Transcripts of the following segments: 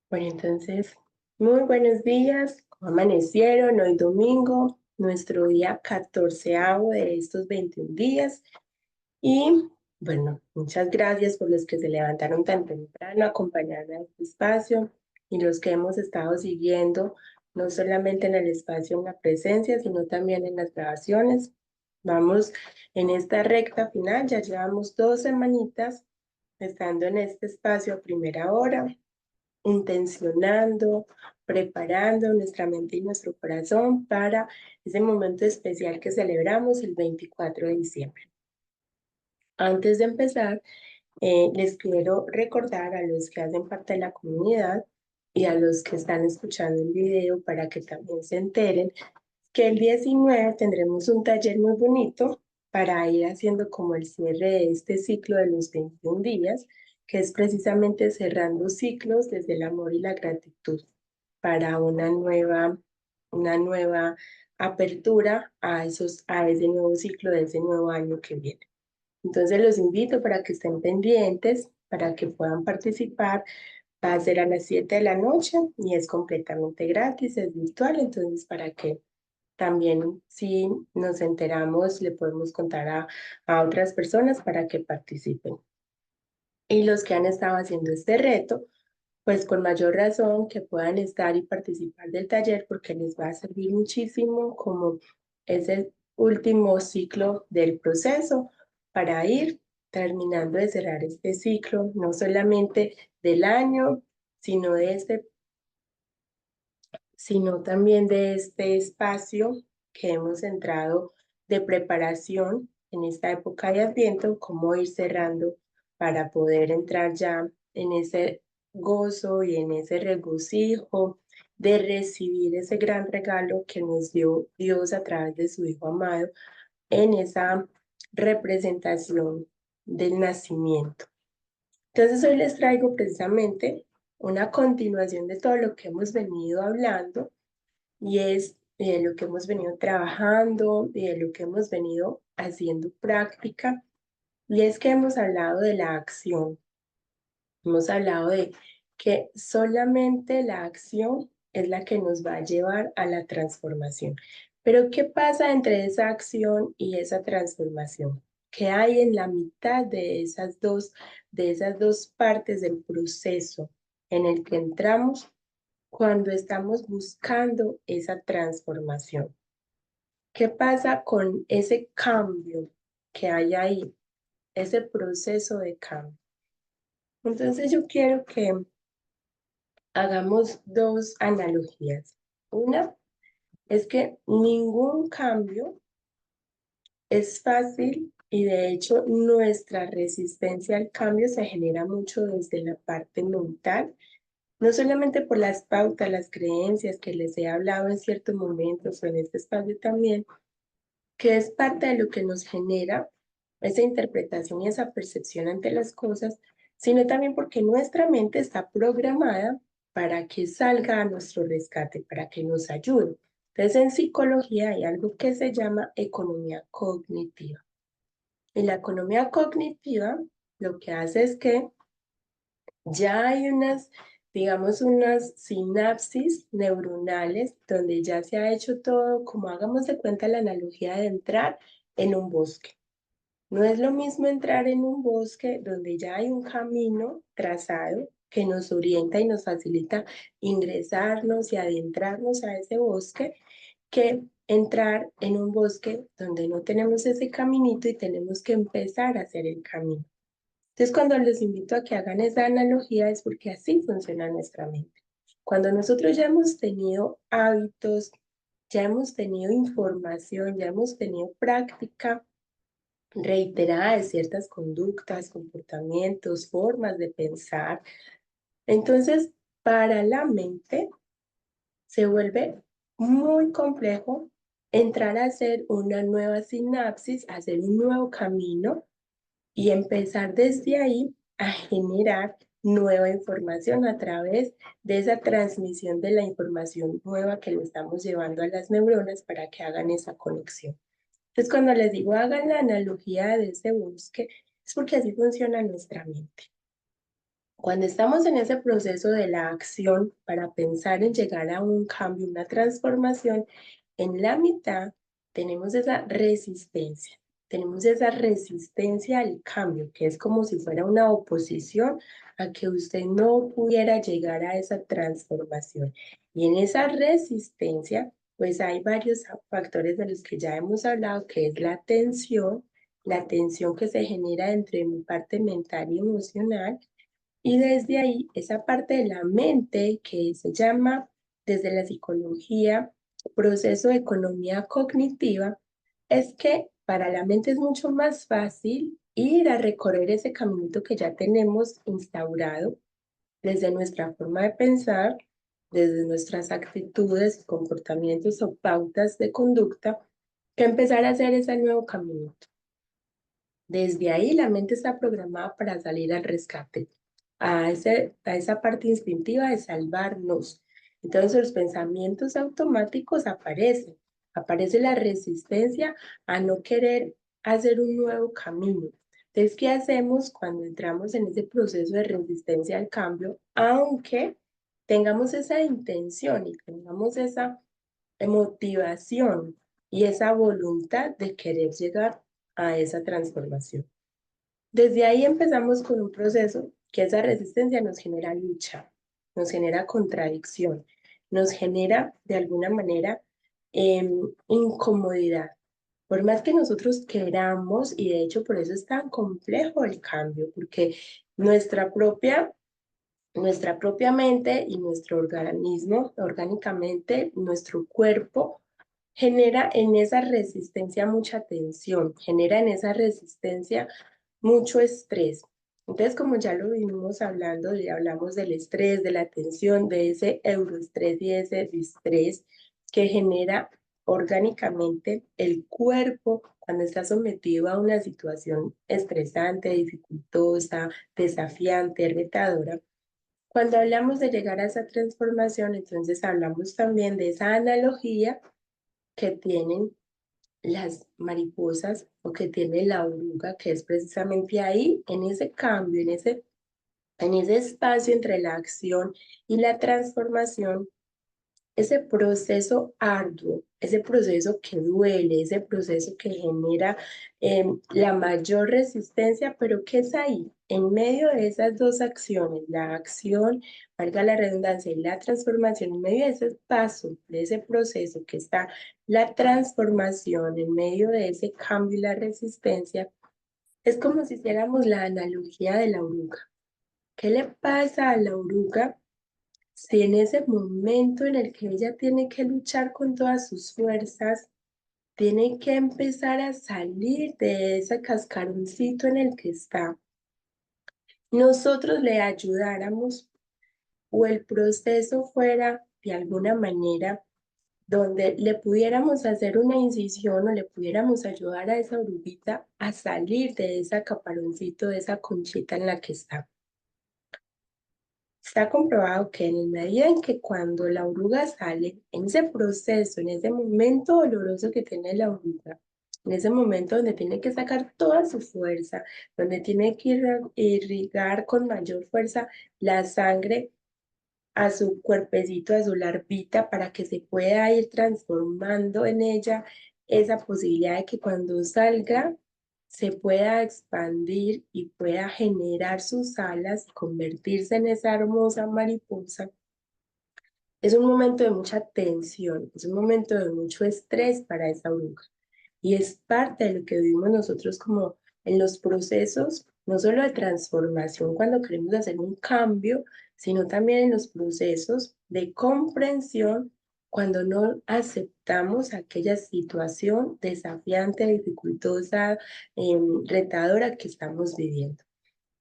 Bueno, entonces, muy buenos días. ¿Cómo amanecieron? Hoy domingo, nuestro día 14º de estos 21 días. Y bueno, muchas gracias por los que se levantaron tan temprano a acompañarme a este espacio y los que hemos estado siguiendo, no solamente en el espacio en la presencia, sino también en las grabaciones. Vamos en esta recta final, ya llevamos 2 semanitas estando en este espacio a primera hora intencionando, preparando nuestra mente y nuestro corazón para ese momento especial que celebramos el 24 de diciembre. Antes de empezar, les quiero recordar a los que hacen parte de la comunidad y a los que están escuchando el video para que también se enteren que el 19 tendremos un taller muy bonito para ir haciendo como el cierre de este ciclo de los 21 días, que es precisamente cerrando ciclos desde el amor y la gratitud para una nueva apertura a ese nuevo ciclo de ese nuevo año que viene. Entonces los invito para que estén pendientes, para que puedan participar. Va a ser a las 7 de la noche y es completamente gratis, es virtual, entonces para que también si nos enteramos le podemos contar a otras personas para que participen. Y los que han estado haciendo este reto, pues con mayor razón que puedan estar y participar del taller porque les va a servir muchísimo como es el último ciclo del proceso para ir terminando de cerrar este ciclo, no solamente del año, sino de sino también de este espacio que hemos entrado de preparación en esta época de Adviento, cómo ir cerrando para poder entrar ya en ese gozo y en ese regocijo de recibir ese gran regalo que nos dio Dios a través de su Hijo amado en esa representación del nacimiento. Entonces hoy les traigo precisamente una continuación de todo lo que hemos venido hablando y es de lo que hemos venido trabajando y de lo que hemos venido haciendo práctica. Y es que hemos hablado de la acción, hemos hablado de que solamente la acción es la que nos va a llevar a la transformación. Pero ¿qué pasa entre esa acción y esa transformación? ¿Qué hay en la mitad de esas dos partes del proceso en el que entramos cuando estamos buscando esa transformación? ¿Qué pasa con ese cambio que hay ahí, ese proceso de cambio? Entonces yo quiero que hagamos dos analogías. Una es que ningún cambio es fácil y de hecho nuestra resistencia al cambio se genera mucho desde la parte mental, no solamente por las pautas, las creencias que les he hablado en ciertos momentos o en este espacio también, que es parte de lo que nos genera esa interpretación y esa percepción ante las cosas, sino también porque nuestra mente está programada para que salga a nuestro rescate, para que nos ayude. Entonces, en psicología hay algo que se llama economía cognitiva. Y la economía cognitiva lo que hace es que ya hay digamos, unas sinapsis neuronales donde ya se ha hecho todo, como hagamos de cuenta la analogía de entrar en un bosque. No es lo mismo entrar en un bosque donde ya hay un camino trazado que nos orienta y nos facilita ingresarnos y adentrarnos a ese bosque, que entrar en un bosque donde no tenemos ese caminito y tenemos que empezar a hacer el camino. Entonces, cuando les invito a que hagan esa analogía es porque así funciona nuestra mente. Cuando nosotros ya hemos tenido hábitos, ya hemos tenido información, ya hemos tenido práctica reiterada de ciertas conductas, comportamientos, formas de pensar, entonces para la mente se vuelve muy complejo entrar a hacer una nueva sinapsis, hacer un nuevo camino y empezar desde ahí a generar nueva información a través de esa transmisión de la información nueva que le estamos llevando a las neuronas para que hagan esa conexión. Entonces, cuando les digo hagan la analogía de ese bosque, es porque así funciona nuestra mente. Cuando estamos en ese proceso de la acción para pensar en llegar a un cambio, una transformación, en la mitad tenemos esa resistencia. Tenemos esa resistencia al cambio, que es como si fuera una oposición a que usted no pudiera llegar a esa transformación. Y en esa resistencia, pues hay varios factores de los que ya hemos hablado, que es la tensión que se genera entre mi parte mental y emocional, y desde ahí, esa parte de la mente que se llama desde la psicología proceso de economía cognitiva, es que para la mente es mucho más fácil ir a recorrer ese caminito que ya tenemos instaurado desde nuestra forma de pensar, desde nuestras actitudes, comportamientos o pautas de conducta, que empezar a hacer ese nuevo caminito. Desde ahí la mente está programada para salir al rescate, a esa parte instintiva de salvarnos. Entonces los pensamientos automáticos aparecen, aparece la resistencia a no querer hacer un nuevo camino. Entonces, ¿qué hacemos cuando entramos en ese proceso de resistencia al cambio? Aunque tengamos esa intención y tengamos esa motivación y esa voluntad de querer llegar a esa transformación. Desde ahí empezamos con un proceso que esa resistencia nos genera lucha, nos genera contradicción, nos genera de alguna manera incomodidad. Por más que nosotros queramos, y de hecho por eso es tan complejo el cambio, porque nuestra propia nuestra propia mente y nuestro organismo, orgánicamente, nuestro cuerpo, genera en esa resistencia mucha tensión, genera en esa resistencia mucho estrés. Entonces, como ya lo vinimos hablando, ya hablamos del estrés, de la tensión, de ese euroestrés y ese distrés que genera orgánicamente el cuerpo cuando está sometido a una situación estresante, dificultosa, desafiante, retadora. Cuando hablamos de llegar a esa transformación, entonces hablamos también de esa analogía que tienen las mariposas o que tiene la oruga, que es precisamente ahí, en ese cambio, en ese espacio entre la acción y la transformación, ese proceso arduo, ese proceso que duele, ese proceso que genera la mayor resistencia, pero que es ahí, en medio de esas dos acciones, la acción, valga la redundancia, y la transformación, en medio de ese paso, de ese proceso que está la transformación, en medio de ese cambio y la resistencia, es como si hiciéramos la analogía de la oruga. ¿Qué le pasa a la oruga si en ese momento en el que ella tiene que luchar con todas sus fuerzas, tiene que empezar a salir de ese cascaroncito en el que está, nosotros le ayudáramos o el proceso fuera de alguna manera donde le pudiéramos hacer una incisión o le pudiéramos ayudar a esa oruguita a salir de ese caparoncito, de esa conchita en la que está? Está comprobado que en la medida en que cuando la oruga sale, en ese proceso, en ese momento doloroso que tiene la oruga, en ese momento donde tiene que sacar toda su fuerza, donde tiene que irrigar con mayor fuerza la sangre a su cuerpecito, a su larvita, para que se pueda ir transformando en ella esa posibilidad de que cuando salga se pueda expandir y pueda generar sus alas y convertirse en esa hermosa mariposa. Es un momento de mucha tensión, es un momento de mucho estrés para esa oruga. Y es parte de lo que vivimos nosotros como en los procesos, no solo de transformación cuando queremos hacer un cambio, sino también en los procesos de comprensión cuando no aceptamos aquella situación desafiante, dificultosa, retadora que estamos viviendo.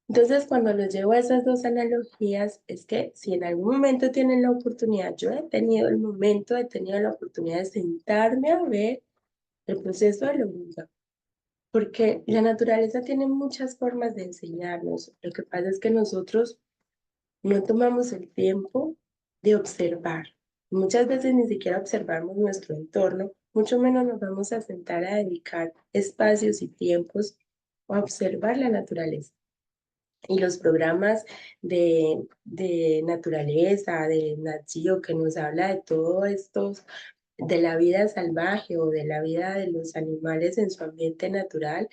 Entonces, cuando los llevo a esas dos analogías, es que si en algún momento tienen la oportunidad, yo he tenido el momento, he tenido la oportunidad de sentarme a ver el proceso de la oruga, porque la naturaleza tiene muchas formas de enseñarnos. Lo que pasa es que nosotros no tomamos el tiempo de observar. Muchas veces ni siquiera observamos nuestro entorno, mucho menos nos vamos a sentar a dedicar espacios y tiempos a observar la naturaleza. y los programas de naturaleza, de Nat Geo, que nos habla de todo esto, de la vida salvaje o de la vida de los animales en su ambiente natural,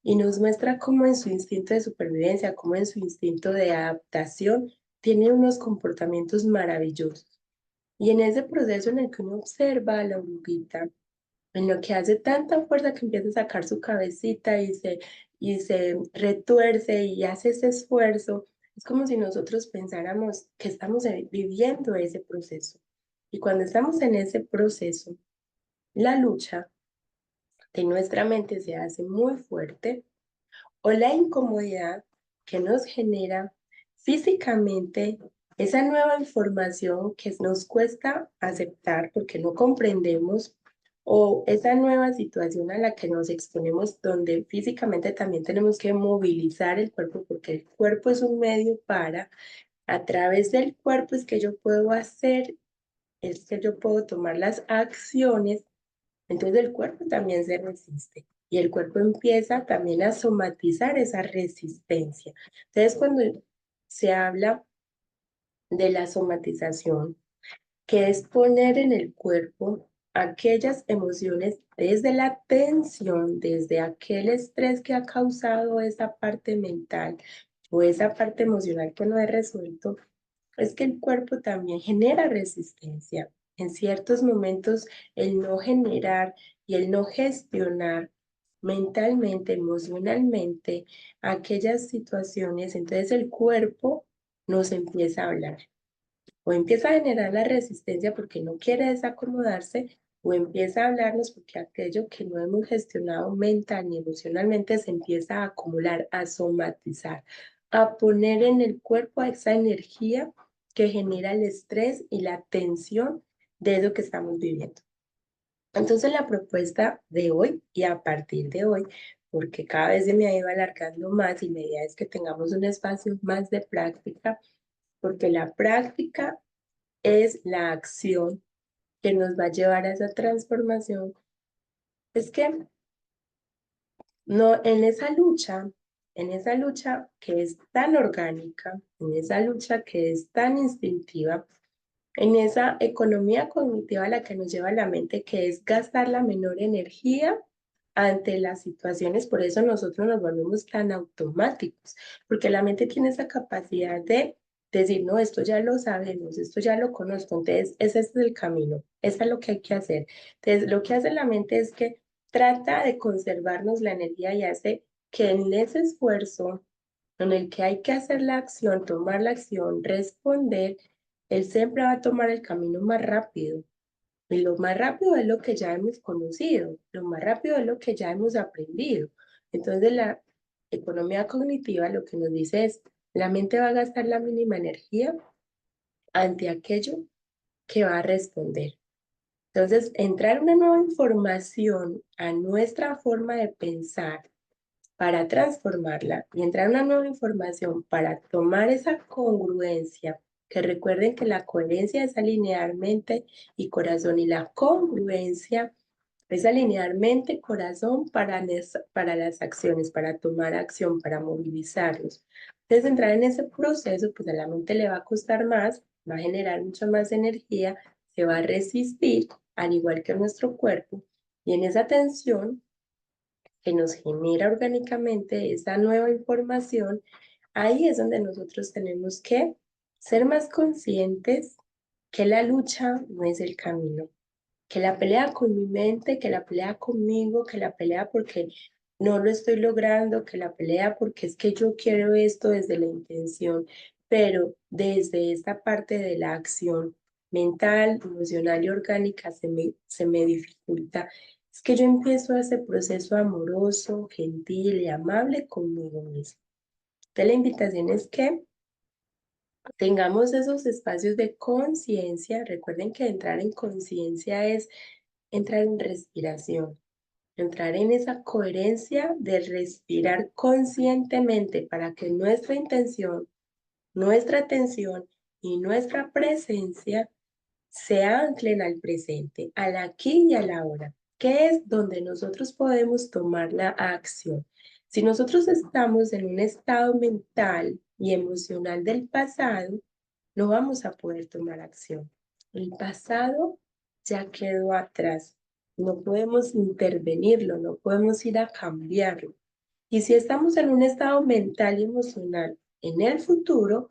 y nos muestra cómo en su instinto de supervivencia, cómo en su instinto de adaptación, tiene unos comportamientos maravillosos. Y en ese proceso en el que uno observa a la oruguita, en lo que hace tanta fuerza que empieza a sacar su cabecita y se retuerce y hace ese esfuerzo, es como si nosotros pensáramos que estamos viviendo ese proceso. Y cuando estamos en ese proceso, la lucha de nuestra mente se hace muy fuerte, o la incomodidad que nos genera físicamente esa nueva información que nos cuesta aceptar porque no comprendemos, o esa nueva situación a la que nos exponemos donde físicamente también tenemos que movilizar el cuerpo porque el cuerpo es un medio para, a través del cuerpo es que yo puedo hacer, es que yo puedo tomar las acciones. Entonces el cuerpo también se resiste y el cuerpo empieza también a somatizar esa resistencia. Entonces cuando se habla de la somatización, que es poner en el cuerpo aquellas emociones desde la tensión, desde aquel estrés que ha causado esa parte mental o esa parte emocional que no he resuelto, es que el cuerpo también genera resistencia. En ciertos momentos, el no generar y el no gestionar mentalmente, emocionalmente, aquellas situaciones, entonces el cuerpo nos empieza a hablar o empieza a generar la resistencia porque no quiere desacomodarse o empieza a hablarnos porque aquello que no hemos gestionado mental ni emocionalmente se empieza a acumular, a somatizar, a poner en el cuerpo esa energía que genera el estrés y la tensión de lo que estamos viviendo. Entonces la propuesta de hoy y a partir de hoy, porque cada vez se me ha ido alargando más y la idea es que tengamos un espacio más de práctica, porque la práctica es la acción que nos va a llevar a esa transformación. Es que no, en esa lucha que es tan orgánica, en esa lucha que es tan instintiva, en esa economía cognitiva a la que nos lleva la mente, que es gastar la menor energía ante las situaciones, por eso nosotros nos volvemos tan automáticos, porque la mente tiene esa capacidad de decir, no, esto ya lo sabemos, esto ya lo conozco, entonces ese es el camino, eso es lo que hay que hacer. Entonces, lo que hace la mente es que trata de conservarnos la energía y hace que en ese esfuerzo en el que hay que hacer la acción, tomar la acción, responder, él siempre va a tomar el camino más rápido. Y lo más rápido es lo que ya hemos conocido, lo más rápido es lo que ya hemos aprendido. Entonces, la economía cognitiva lo que nos dice es, la mente va a gastar la mínima energía ante aquello que va a responder. Entonces, entrar una nueva información a nuestra forma de pensar para transformarla y entrar una nueva información para tomar esa congruencia, que recuerden que la coherencia es alinear mente y corazón y la congruencia es alinear mente, corazón para las acciones, para tomar acción, para movilizarlos. Entonces, entrar en ese proceso, pues a la mente le va a costar más, va a generar mucha más energía, se va a resistir, al igual que nuestro cuerpo, y en esa tensión que nos genera orgánicamente esa nueva información, ahí es donde nosotros tenemos que ser más conscientes que la lucha no es el camino, que la pelea con mi mente, que la pelea conmigo, que la pelea porque no lo estoy logrando, que la pelea porque es que yo quiero esto desde la intención, pero desde esta parte de la acción mental, emocional y orgánica se me dificulta. Es que yo empiezo ese proceso amoroso, gentil y amable conmigo mismo. Entonces la invitación es que tengamos esos espacios de conciencia. Recuerden que entrar en conciencia es entrar en respiración, entrar en esa coherencia de respirar conscientemente para que nuestra intención, nuestra atención y nuestra presencia se anclen al presente, al aquí y a la ahora, que es donde nosotros podemos tomar la acción. Si nosotros estamos en un estado mental y emocional del pasado, no vamos a poder tomar acción. El pasado ya quedó atrás. No podemos intervenirlo, no podemos ir a cambiarlo. Y si estamos en un estado mental y emocional en el futuro,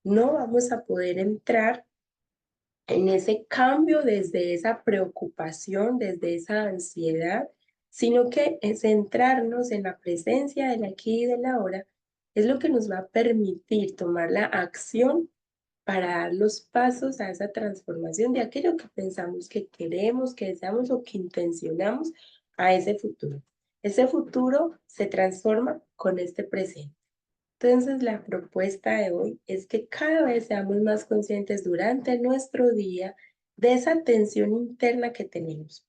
no vamos a poder entrar en ese cambio desde esa preocupación, desde esa ansiedad, sino que es centrarnos en la presencia del aquí y del ahora, es lo que nos va a permitir tomar la acción para dar los pasos a esa transformación de aquello que pensamos que queremos, que deseamos o que intencionamos a ese futuro. Ese futuro se transforma con este presente. Entonces, la propuesta de hoy es que cada vez seamos más conscientes durante nuestro día de esa tensión interna que tenemos,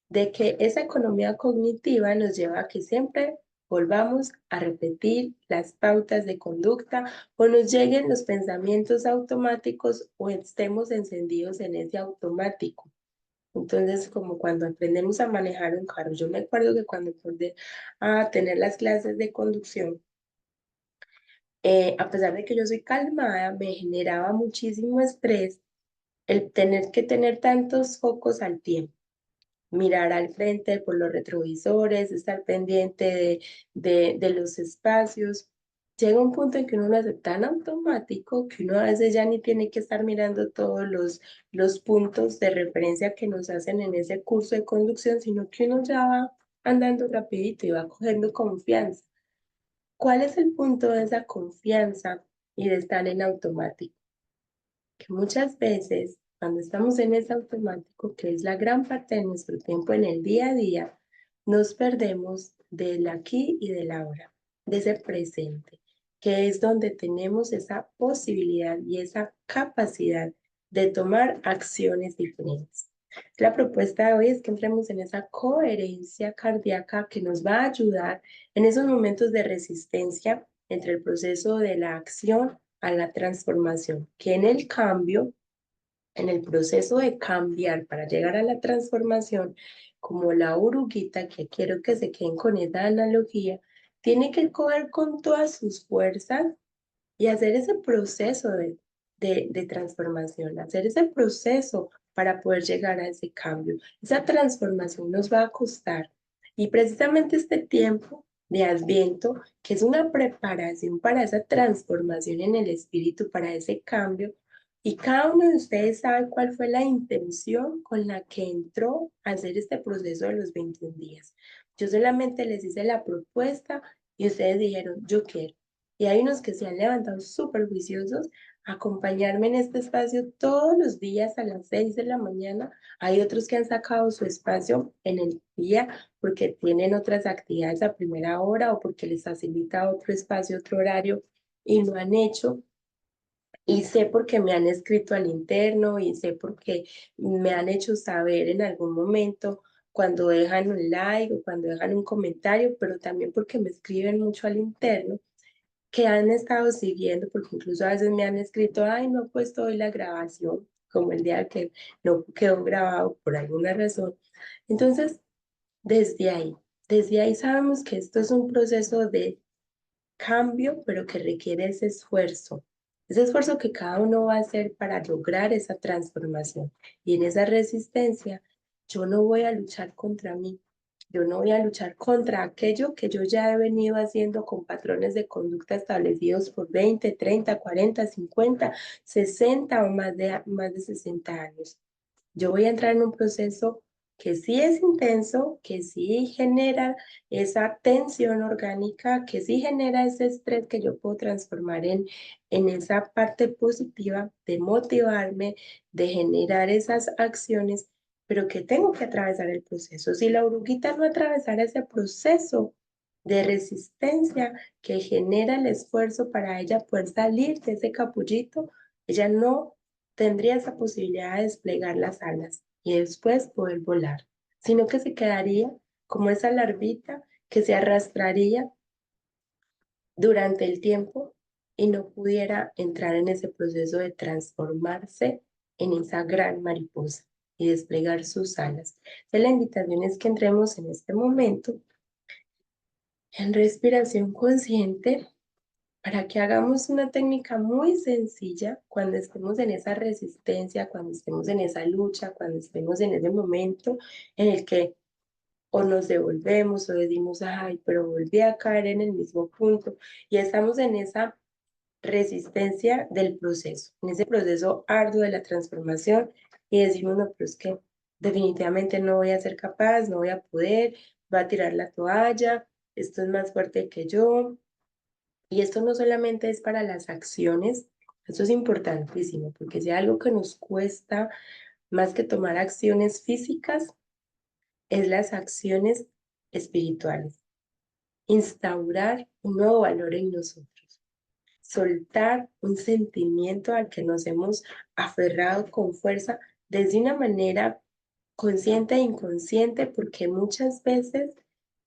de que esa economía cognitiva nos lleva a que siempre volvamos a repetir las pautas de conducta o nos lleguen los pensamientos automáticos o estemos encendidos en ese automático. Entonces, como cuando aprendemos a manejar un carro, yo me acuerdo que cuando empecé a tener las clases de conducción, a pesar de que yo soy calmada, me generaba muchísimo estrés el tener que tener tantos focos al tiempo, mirar al frente por los retrovisores, estar pendiente de los espacios. Llega un punto en que uno lo hace tan automático que uno a veces ya ni tiene que estar mirando todos los puntos de referencia que nos hacen en ese curso de conducción, sino que uno ya va andando rapidito y va cogiendo confianza. ¿Cuál es el punto de esa confianza y de estar en automático? Que muchas veces, cuando estamos en ese automático, que es la gran parte de nuestro tiempo en el día a día, nos perdemos del aquí y del ahora, de ese presente, que es donde tenemos esa posibilidad y esa capacidad de tomar acciones diferentes. La propuesta de hoy es que entremos en esa coherencia cardíaca que nos va a ayudar en esos momentos de resistencia entre el proceso de la acción a la transformación, que en el cambio, en el proceso de cambiar para llegar a la transformación, como la oruguita, que quiero que se queden con esa analogía, tiene que coger con todas sus fuerzas y hacer ese proceso de transformación, hacer ese proceso para poder llegar a ese cambio. Esa transformación nos va a costar. Y precisamente este tiempo de Adviento, que es una preparación para esa transformación en el espíritu, para ese cambio, y cada uno de ustedes sabe cuál fue la intención con la que entró a hacer este proceso de los 21 días. Yo solamente les hice la propuesta y ustedes dijeron, yo quiero. Y hay unos que se han levantado súper juiciosos a acompañarme en este espacio todos los días a las 6 de la mañana. Hay otros que han sacado su espacio en el día porque tienen otras actividades a primera hora o porque les facilita otro espacio, otro horario y lo han hecho. Y sé porque me han escrito al interno y sé porque me han hecho saber en algún momento cuando dejan un like o cuando dejan un comentario, pero también porque me escriben mucho al interno que han estado siguiendo, porque incluso a veces me han escrito, ay, no he puesto hoy la grabación, como el día que no quedó grabado por alguna razón. Entonces, desde ahí, desde ahí sabemos que esto es un proceso de cambio, pero que requiere ese esfuerzo que cada uno va a hacer para lograr esa transformación. Y en esa resistencia, yo no voy a luchar contra mí, yo no voy a luchar contra aquello que yo ya he venido haciendo con patrones de conducta establecidos por 20, 30, 40, 50, 60 o más de 60 años. Yo voy a entrar en un proceso que sí es intenso, que sí genera esa tensión orgánica, que sí genera ese estrés que yo puedo transformar en esa parte positiva de motivarme, de generar esas acciones, pero que tengo que atravesar el proceso. Si la oruguita no atravesara ese proceso de resistencia que genera el esfuerzo para ella poder salir de ese capullito, ella no tendría esa posibilidad de desplegar las alas y después poder volar, sino que se quedaría como esa larvita que se arrastraría durante el tiempo y no pudiera entrar en ese proceso de transformarse en esa gran mariposa y desplegar sus alas. Entonces, la invitación es que entremos en este momento En respiración consciente, para que hagamos una técnica muy sencilla cuando estemos en esa resistencia, cuando estemos en esa lucha, cuando estemos en ese momento en el que o nos devolvemos o decimos, ay, pero volví a caer en el mismo punto y estamos en esa resistencia del proceso, en ese proceso arduo de la transformación y decimos, no, pero es que definitivamente no voy a ser capaz, no voy a poder, voy a tirar la toalla, esto es más fuerte que yo. Y esto no solamente es para las acciones, esto es importantísimo, porque si hay algo que nos cuesta más que tomar acciones físicas, es las acciones espirituales. Instaurar un nuevo valor en nosotros, soltar un sentimiento al que nos hemos aferrado con fuerza desde una manera consciente e inconsciente, porque muchas veces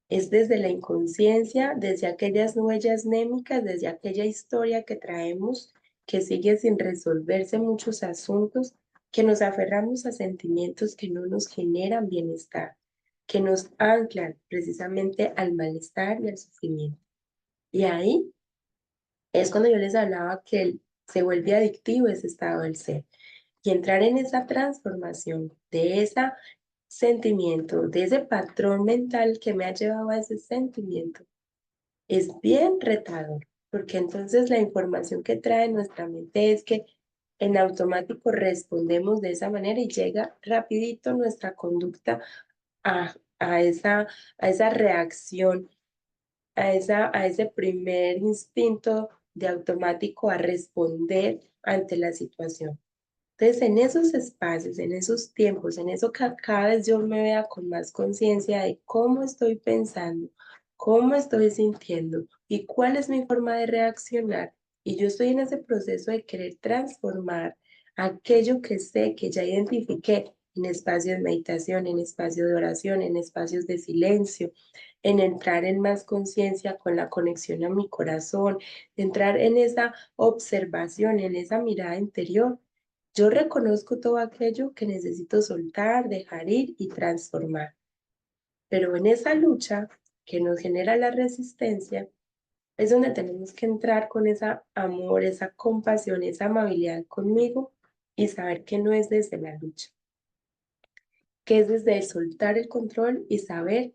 es desde la inconsciencia, desde aquellas huellas némicas, desde aquella historia que traemos que sigue sin resolverse muchos asuntos, que nos aferramos a sentimientos que no nos generan bienestar, que nos anclan precisamente al malestar y al sufrimiento. Y ahí es cuando yo les hablaba que se vuelve adictivo ese estado del ser. Y entrar en esa transformación de ese sentimiento, de ese patrón mental que me ha llevado a ese sentimiento, es bien retador, porque entonces la información que trae nuestra mente es que en automático respondemos de esa manera y llega rapidito nuestra conducta a esa reacción, a ese primer instinto de automático a responder ante la situación. Entonces, en esos espacios, en esos tiempos, en eso que cada vez yo me vea con más conciencia de cómo estoy pensando, cómo estoy sintiendo y cuál es mi forma de reaccionar. Y yo estoy en ese proceso de querer transformar aquello que sé, que ya identifiqué en espacios de meditación, en espacios de oración, en espacios de silencio, en entrar en más conciencia con la conexión a mi corazón, entrar en esa observación, en esa mirada interior. Yo reconozco todo aquello que necesito soltar, dejar ir y transformar, pero en esa lucha que nos genera la resistencia es donde tenemos que entrar con ese amor, esa compasión, esa amabilidad conmigo y saber que no es desde la lucha, que es desde soltar el control y saber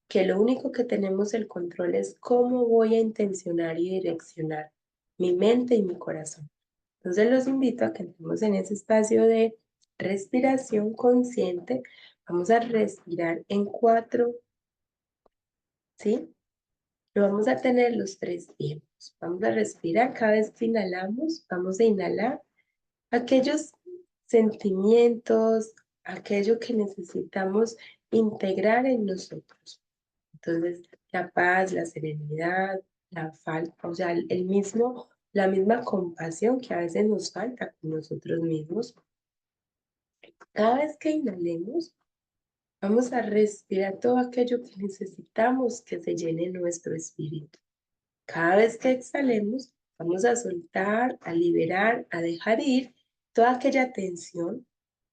que lo único que tenemos el control es cómo voy a intencionar y direccionar mi mente y mi corazón. Entonces los invito a que entremos en ese espacio de respiración consciente. Vamos a respirar en cuatro, ¿sí? Lo vamos a tener los tres tiempos. Vamos a respirar cada vez que inhalamos. Vamos a inhalar aquellos sentimientos, aquello que necesitamos integrar en nosotros. Entonces, la paz, la serenidad, la falta, o sea, la misma compasión que a veces nos falta con nosotros mismos. Cada vez que inhalemos, vamos a respirar todo aquello que necesitamos que se llene nuestro espíritu. Cada vez que exhalemos, vamos a soltar, a liberar, a dejar ir toda aquella tensión,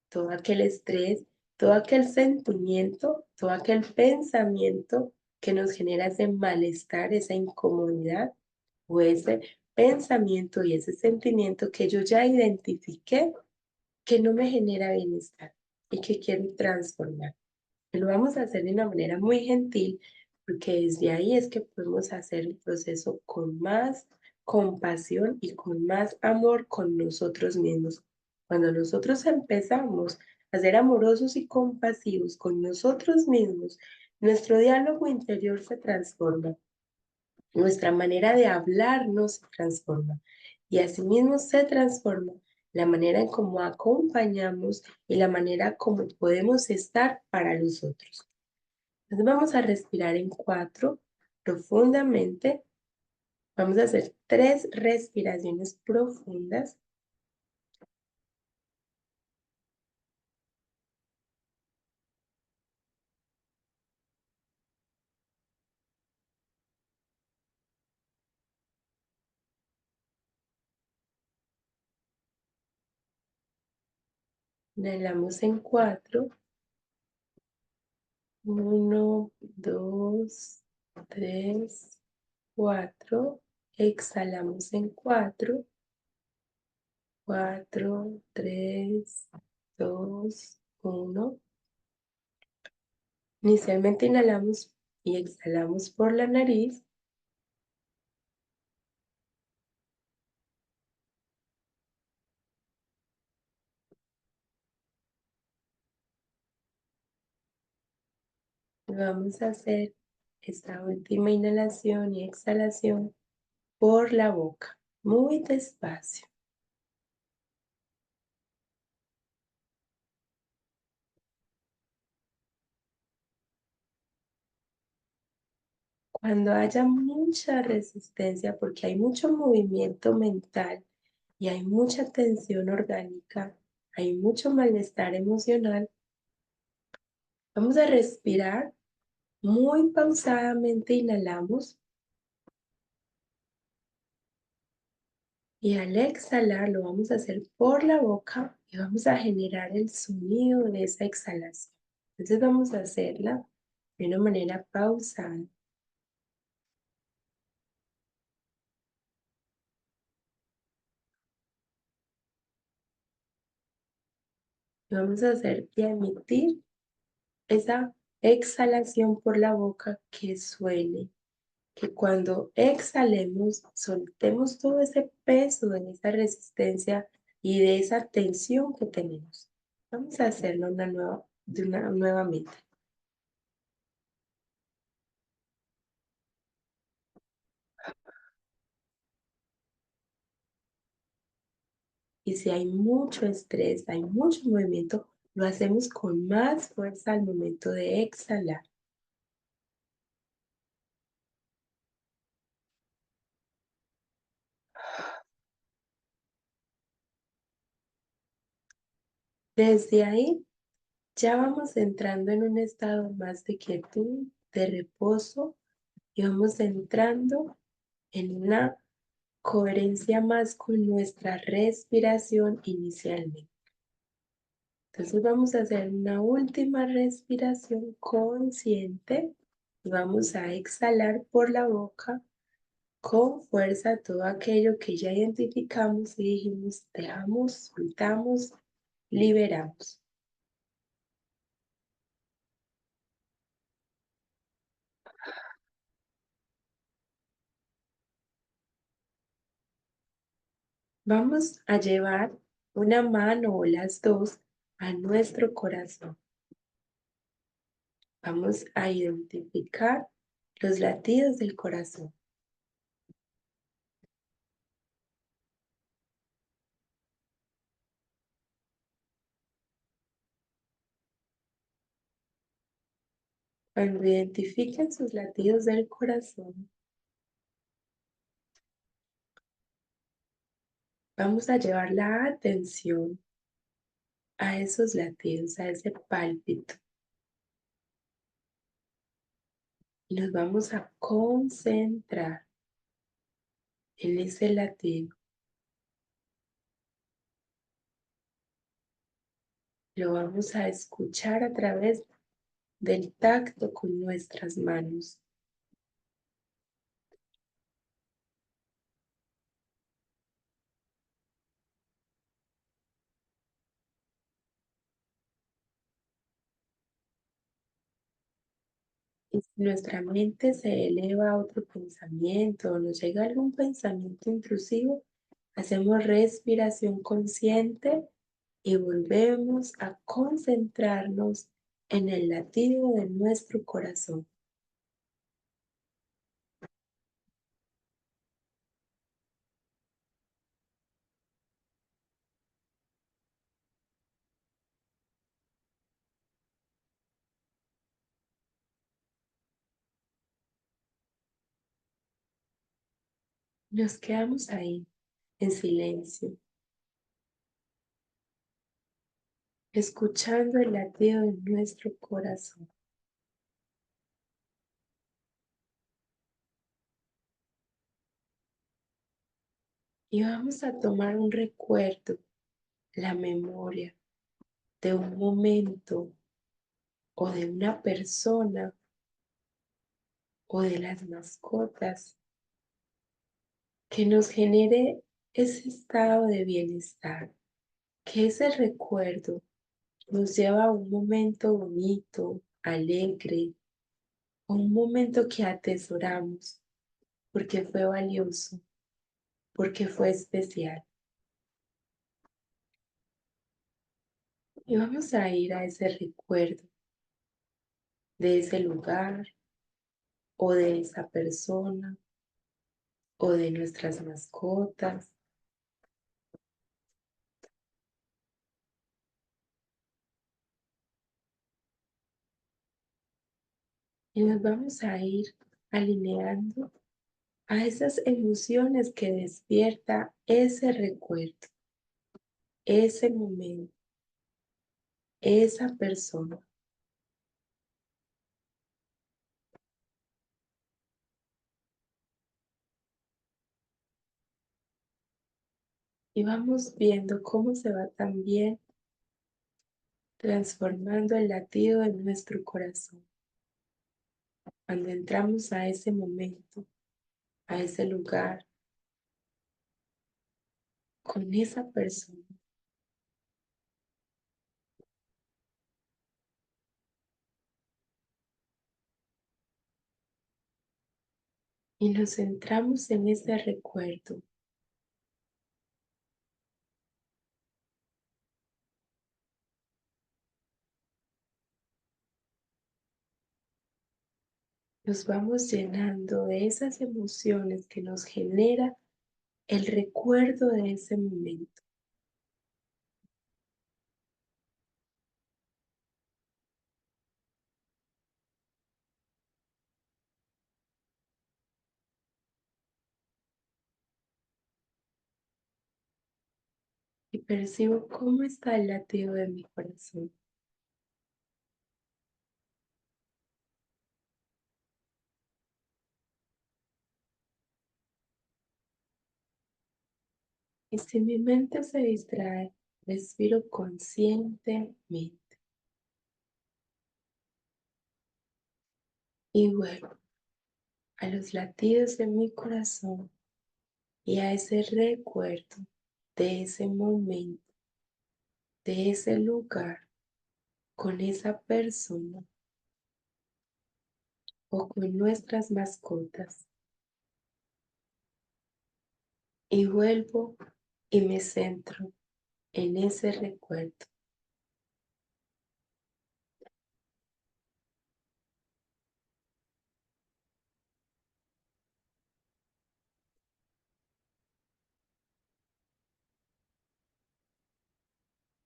todo aquel estrés, todo aquel sentimiento, todo aquel pensamiento que nos genera ese malestar, esa incomodidad o ese pensamiento y ese sentimiento que yo ya identifiqué que no me genera bienestar y que quiero transformar. Lo vamos a hacer de una manera muy gentil porque desde ahí es que podemos hacer el proceso con más compasión y con más amor con nosotros mismos. Cuando nosotros empezamos a ser amorosos y compasivos con nosotros mismos, nuestro diálogo interior se transforma, nuestra manera de hablarnos se transforma y asimismo se transforma la manera en cómo acompañamos y la manera como podemos estar para los otros. Entonces vamos a respirar en cuatro profundamente. Vamos a hacer tres respiraciones profundas. Inhalamos en cuatro. Uno, dos, 3, 4. Exhalamos en 4. 4, 3, 2, 1. Inicialmente inhalamos y exhalamos por la nariz. Vamos a hacer esta última inhalación y exhalación por la boca, muy despacio. Cuando haya mucha resistencia, porque hay mucho movimiento mental y hay mucha tensión orgánica, hay mucho malestar emocional, vamos a respirar muy pausadamente, inhalamos y al exhalar lo vamos a hacer por la boca y vamos a generar el sonido de esa exhalación. Entonces vamos a hacerla de una manera pausada. Vamos a hacer y a emitir esa exhalación por la boca que suene, que cuando exhalemos soltemos todo ese peso de esa resistencia y de esa tensión que tenemos. Vamos a hacerlo nuevamente. Y si hay mucho estrés, hay mucho movimiento, lo hacemos con más fuerza al momento de exhalar. Desde ahí ya vamos entrando en un estado más de quietud, de reposo y vamos entrando en una coherencia más con nuestra respiración inicialmente. Entonces vamos a hacer una última respiración consciente y vamos a exhalar por la boca con fuerza todo aquello que ya identificamos y dijimos, dejamos, soltamos, liberamos. Vamos a llevar una mano o las dos a nuestro corazón. Vamos a identificar los latidos del corazón. Cuando identifiquen sus latidos del corazón, vamos a llevar la atención a esos latidos, a ese pálpito. Y nos vamos a concentrar en ese latido. Lo vamos a escuchar a través del tacto con nuestras manos. Y si nuestra mente se eleva a otro pensamiento o nos llega algún pensamiento intrusivo, hacemos respiración consciente y volvemos a concentrarnos en el latido de nuestro corazón. Nos quedamos ahí, en silencio, escuchando el latido de nuestro corazón. Y vamos a tomar un recuerdo, la memoria de un momento o de una persona o de las mascotas que nos genere ese estado de bienestar, que ese recuerdo nos lleva a un momento bonito, alegre, a un momento que atesoramos porque fue valioso, porque fue especial. Y vamos a ir a ese recuerdo de ese lugar o de esa persona o de nuestras mascotas. Y nos vamos a ir alineando a esas emociones que despierta ese recuerdo, ese momento, esa persona. Y vamos viendo cómo se va también transformando el latido de nuestro corazón cuando entramos a ese momento, a ese lugar, con esa persona. Y nos centramos en ese recuerdo. Nos vamos llenando de esas emociones que nos genera el recuerdo de ese momento. Y percibo cómo está el latido de mi corazón. Y si mi mente se distrae, respiro conscientemente y vuelvo a los latidos de mi corazón y a ese recuerdo de ese momento, de ese lugar, con esa persona o con nuestras mascotas. Y vuelvo y me centro en ese recuerdo.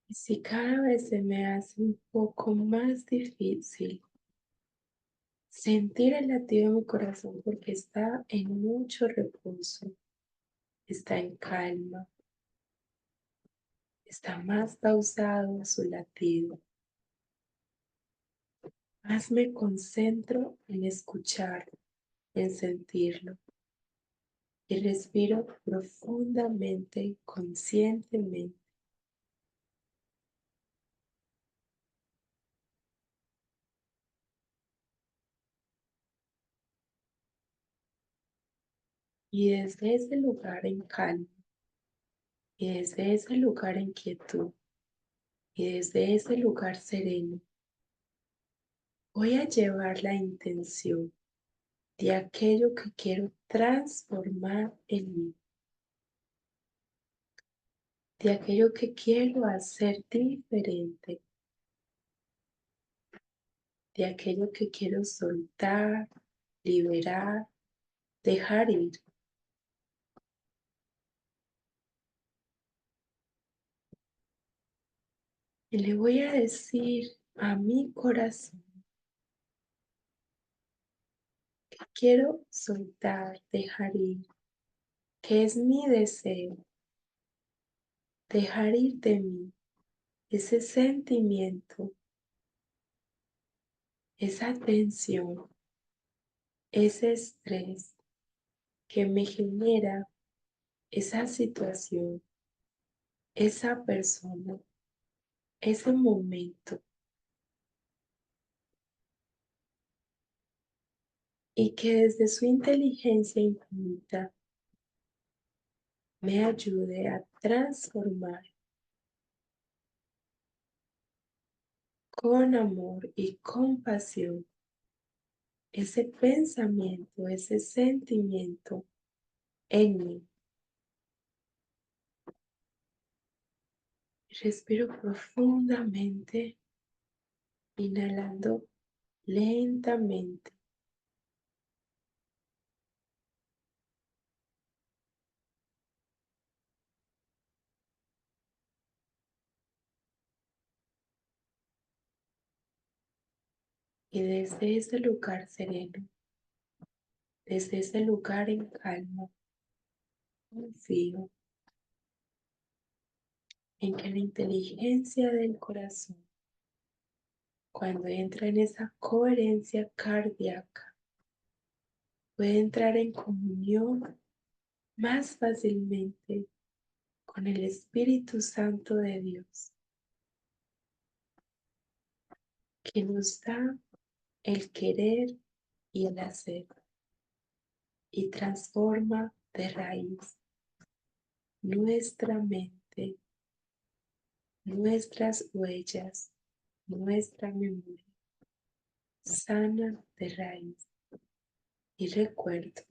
Y si cada vez se me hace un poco más difícil sentir el latido de mi corazón porque está en mucho reposo, está en calma, está más pausado su latido, más me concentro en escucharlo, en sentirlo y respiro profundamente, conscientemente. Y desde ese lugar en calma, y desde ese lugar en quietud, y desde ese lugar sereno, voy a llevar la intención de aquello que quiero transformar en mí, de aquello que quiero hacer diferente, de aquello que quiero soltar, liberar, dejar ir. Y le voy a decir a mi corazón que quiero soltar, dejar ir, que es mi deseo, dejar ir de mí ese sentimiento, esa tensión, ese estrés que me genera esa situación, esa persona, ese momento. y que desde su inteligencia infinita me ayude a transformar con amor y compasión ese pensamiento, ese sentimiento en mí. Respiro profundamente, inhalando lentamente y desde ese lugar sereno, desde ese lugar en calma, confío en que la inteligencia del corazón, cuando entra en esa coherencia cardíaca, puede entrar en comunión más fácilmente con el Espíritu Santo de Dios, que nos da el querer y el hacer y transforma de raíz nuestra mente, nuestras huellas, nuestra memoria, sana de raíz. Y recuerdo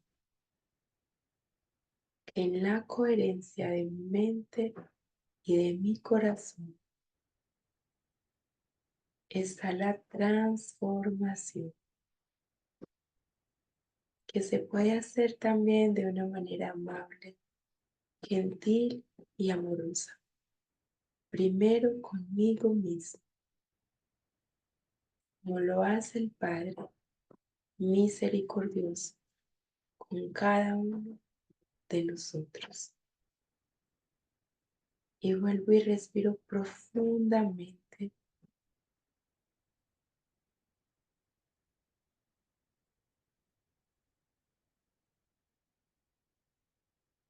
que en la coherencia de mi mente y de mi corazón está la transformación, que se puede hacer también de una manera amable, gentil y amorosa. Primero conmigo mismo, como lo hace el Padre misericordioso con cada uno de nosotros. Y vuelvo y respiro profundamente.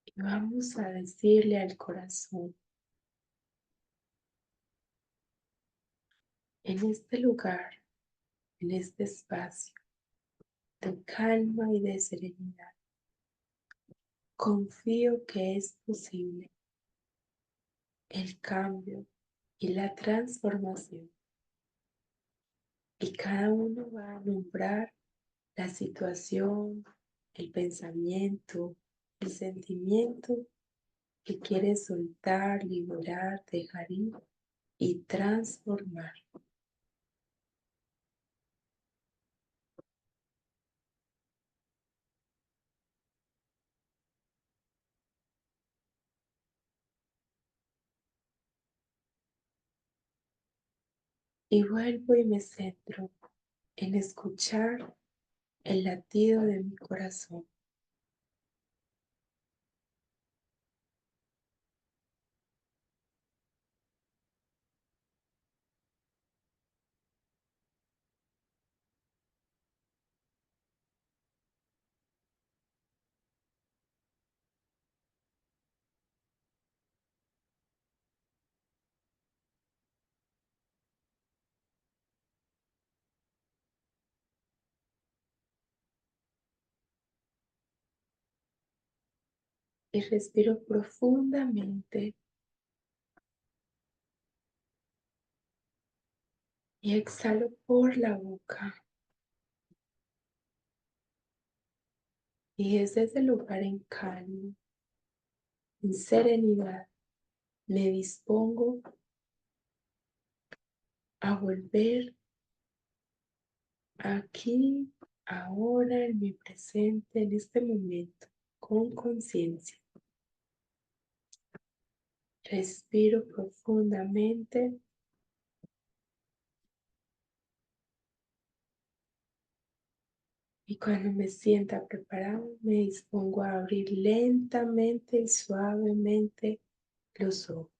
Y vamos a decirle al corazón, en este lugar, en este espacio de calma y de serenidad, confío que es posible el cambio y la transformación. Y cada uno va a nombrar la situación, el pensamiento, el sentimiento que quiere soltar, liberar, dejar ir y transformar. Y vuelvo y me centro en escuchar el latido de mi corazón. Y respiro profundamente y exhalo por la boca. Y desde ese lugar en calma, en serenidad, me dispongo a volver aquí, ahora, en mi presente, en este momento, con conciencia. Respiro profundamente y cuando me sienta preparado, me dispongo a abrir lentamente y suavemente los ojos.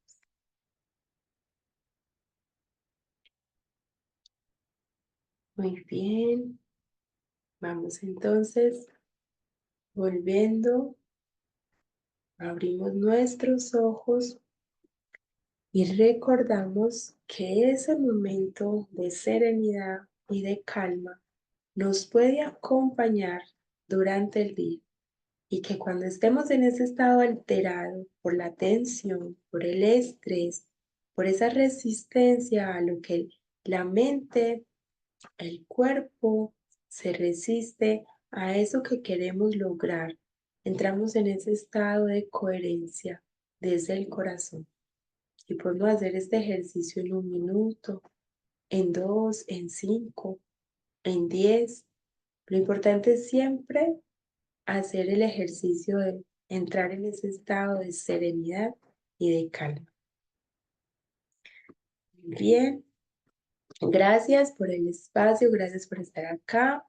Muy bien, vamos entonces volviendo, abrimos nuestros ojos y recordamos que ese momento de serenidad y de calma nos puede acompañar durante el día y que cuando estemos en ese estado alterado por la tensión, por el estrés, por esa resistencia a lo que la mente, el cuerpo se resiste a eso que queremos lograr, entramos en ese estado de coherencia desde el corazón y podemos hacer este ejercicio en 1 minuto, en 2, en 5, en 10. Lo importante es siempre hacer el ejercicio de entrar en ese estado de serenidad y de calma. Bien, gracias por el espacio, gracias por estar acá.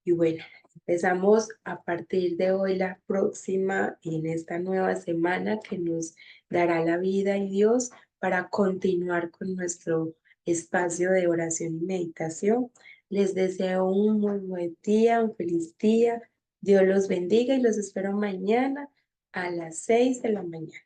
Y bueno, empezamos a partir de hoy la próxima en esta nueva semana que nos dará la vida y Dios para continuar con nuestro espacio de oración y meditación. Les deseo un muy buen día, un feliz día. Dios los bendiga y los espero mañana a las 6 de la mañana.